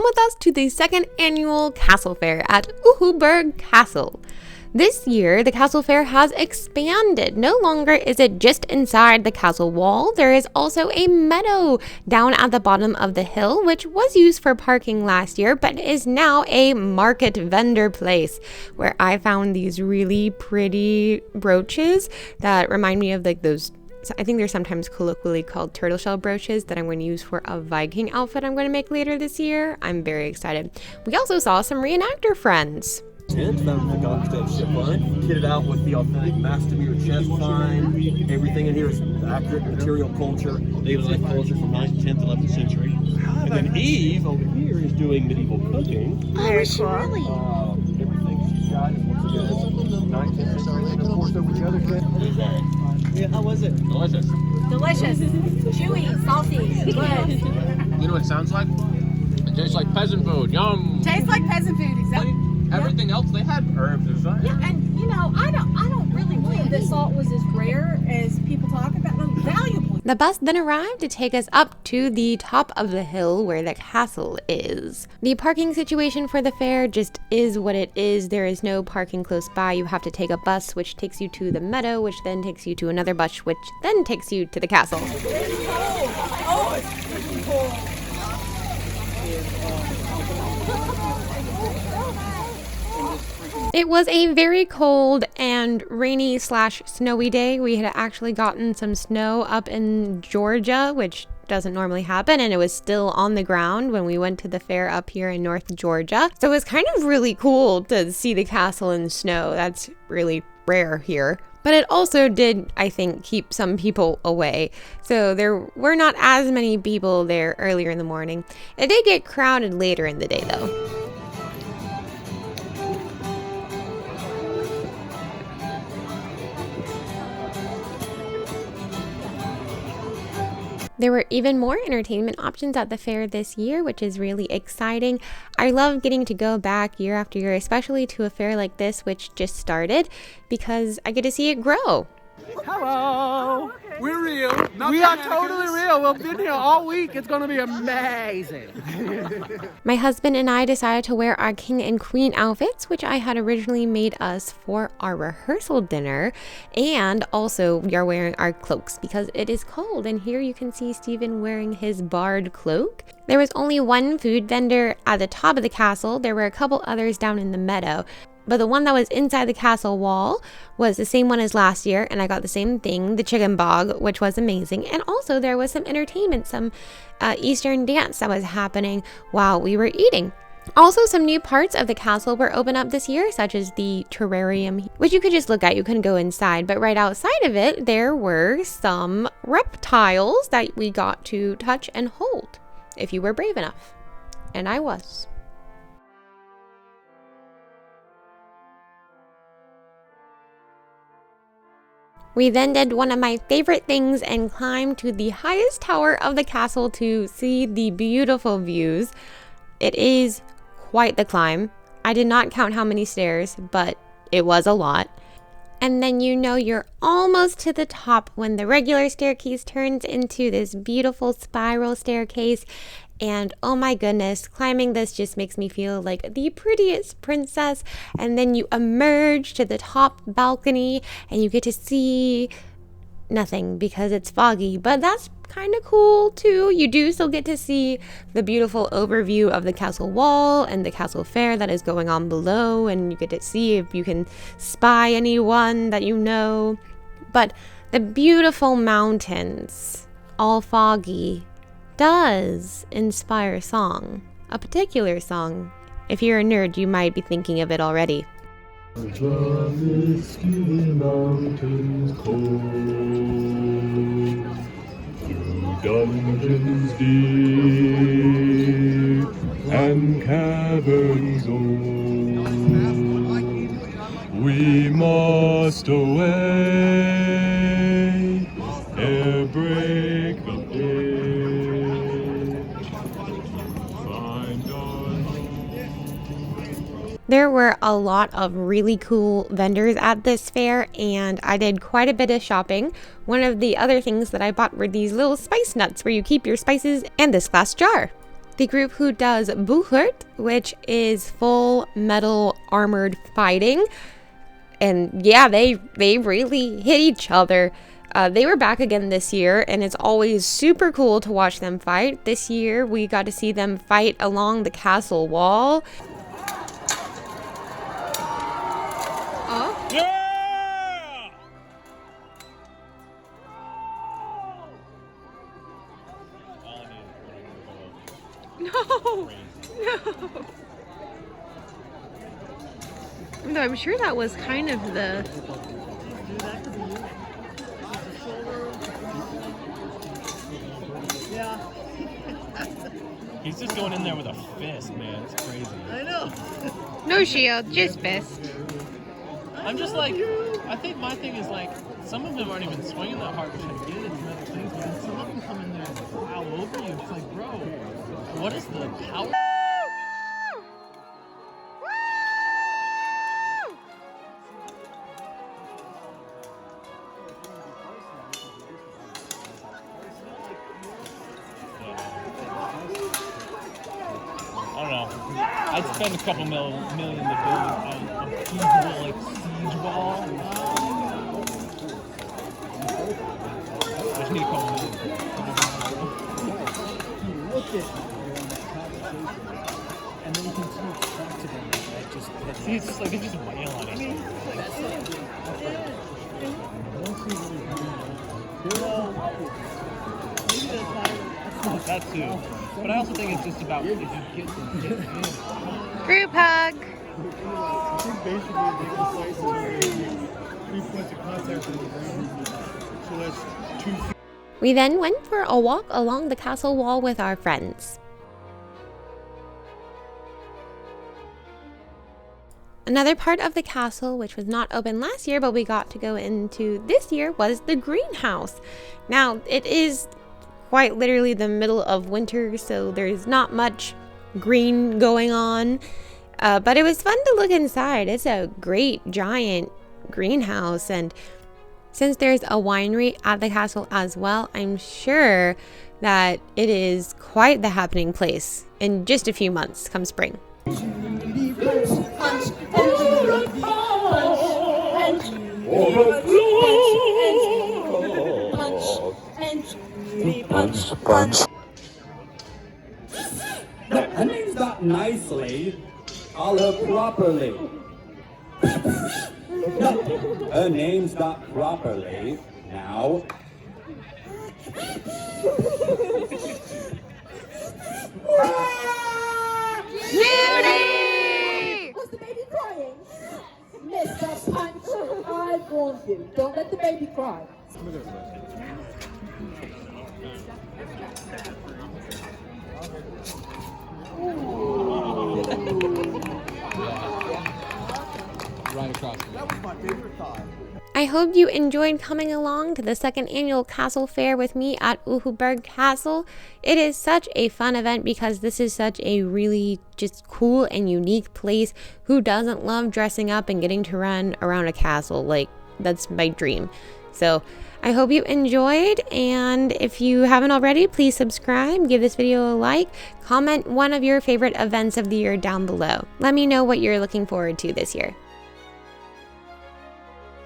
come with us to the second annual Castle Fair at Uhuburg Castle. This year, the Castle Fair has expanded. No longer is it just inside the castle wall. There is also a meadow down at the bottom of the hill, which was used for parking last year, but is now a market vendor place where I found these really pretty brooches that remind me of like those, I think they're sometimes colloquially called turtle shell brooches that I'm going to use for a Viking outfit I'm going to make later this year. I'm very excited. We also saw some reenactor friends. Tent found the Gottstedt ship line, kitted out with the authentic Mastemere chest line. Everything in here is accurate material culture, native life culture from 9th, 10th, 11th century. And then Eve over here is doing medieval cooking. Oh, is she really? Everything she's got is once again 9th, 10th century. And of course over the other tent. Yeah, how was it? Delicious. Chewy, salty, good. You know what it sounds like? It tastes like peasant food. Yum. Tastes like peasant food, exactly. Everything else, they had herbs or something. Yeah, and you know, I don't really believe that salt was as rare as people talk about. No, valuable. The bus then arrived to take us up to the top of the hill where the castle is. The parking situation for the fair just is what it is. There is no parking close by. You have to take a bus, which takes you to the meadow, which then takes you to another bus, which then takes you to the castle. It's cold. Oh, it's freaking cold. It was a very cold and rainy / snowy day. We had actually gotten some snow up in Georgia, which doesn't normally happen, and it was still on the ground when we went to the fair up here in North Georgia. So it was kind of really cool to see the castle in snow. That's really rare here. But it also did, I think, keep some people away. So there were not as many people there earlier in the morning. It did get crowded later in the day though. There were even more entertainment options at the fair this year, which is really exciting. I love getting to go back year after year, especially to a fair like this, which just started, because I get to see it grow. Hello! We're real. We are totally real. We've been here all week. It's going to be amazing. My husband and I decided to wear our king and queen outfits, which I had originally made us for our rehearsal dinner. And also we are wearing our cloaks because it is cold. And here you can see Stephen wearing his barred cloak. There was only one food vendor at the top of the castle. There were a couple others down in the meadow. But the one that was inside the castle wall was the same one as last year, and I got the same thing, the chicken bog, which was amazing. And also there was some entertainment, some Eastern dance that was happening while we were eating. Also, some new parts of the castle were opened up this year, such as the terrarium, which you could just look at. You couldn't go inside, but right outside of it, there were some reptiles that we got to touch and hold, if you were brave enough. And I was. We then did one of my favorite things and climbed to the highest tower of the castle to see the beautiful views. It is quite the climb. I did not count how many stairs, but it was a lot. And then you know you're almost to the top when the regular staircase turns into this beautiful spiral staircase. And oh my goodness, climbing this just makes me feel like the prettiest princess. And then you emerge to the top balcony and you get to see nothing because it's foggy, but that's kind of cool too. You do still get to see the beautiful overview of the castle wall and the castle fair that is going on below, and you get to see if you can spy anyone that you know. But the beautiful mountains, all foggy, does inspire song, a particular song. If you're a nerd, you might be thinking of it already. The misty mountains cold, through dungeons deep and caverns old, we must away ere break the day. There were a lot of really cool vendors at this fair, and I did quite a bit of shopping. One of the other things that I bought were these little spice nuts where you keep your spices and this glass jar. the group who does Buchert, which is full metal armored fighting. And yeah, they really hit each other. They were back again this year, and it's always super cool to watch them fight. This year, we got to see them fight along the castle wall. Oh. Yeah! No! No, I'm sure that was kind of the... He's just going in there with a fist, man. It's crazy. I know. No shield, just fist. I'm just like, I think my thing is like, some of them aren't even swinging that hard, which I get it's another thing, but then some of them come in there and plow over you. It's like, bro, what is the power? I don't know. I'd spend a couple million to build a feasible like siege wall. I just need a couple million. And then you can talk to them. Like, just See, it's just like they just wail on each other. That too. But I also think it's just about if you get them hit in. Group hug. I think basically they can 3 points of contact in the ground. So that's 2 feet. We then went for a walk along the castle wall with our friends. Another part of the castle, which was not open last year, but we got to go into this year, was the greenhouse. Now, it is quite literally the middle of winter, so there's not much green going on. But it was fun to look inside. It's a great, giant greenhouse, and since there's a winery at the castle as well, I'm sure that it is quite the happening place in just a few months come spring. Her name's not nicely, call her properly. No, her name's not properly. Now. Beauty! Was the baby crying? Mr. Punch, I warned you. Don't let the baby cry. Right across. That was my favorite thought. I hope you enjoyed coming along to the second annual castle fair with me at Uhuburg Castle. It is such a fun event because this is such a really just cool and unique place. Who doesn't love dressing up and getting to run around a castle? Like, that's my dream. So I hope you enjoyed, and if you haven't already, please subscribe, give this video a like, comment one of your favorite events of the year down below. Let me know what you're looking forward to this year.